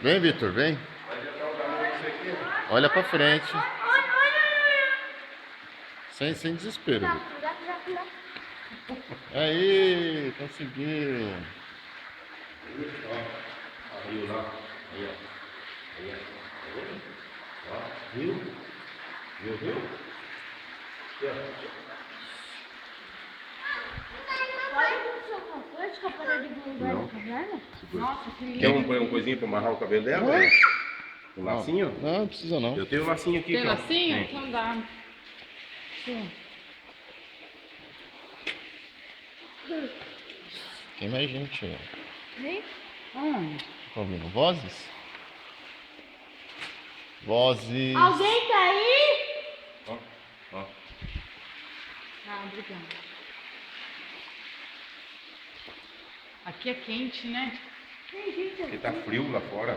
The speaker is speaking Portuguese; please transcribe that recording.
Vem, Vitor, vem. Olha pra frente. Sem desespero, Vitor. Aí, conseguiu. Aí, ó. Aí, ó. Viu? Viu? Nossa, que lindo. Quer um coisinho pra amarrar o cabelo dela? Um lacinho? Não, não precisa não. Eu tenho um lacinho aqui. Tem ó. lacinho? Tem. Então dá. Sim. Tem mais gente, ó. Onde? Tá ouvindo vozes? Vozes. Alguém tá aí? Ó. Ah, obrigada. Aqui é quente, né? Porque tá frio lá fora.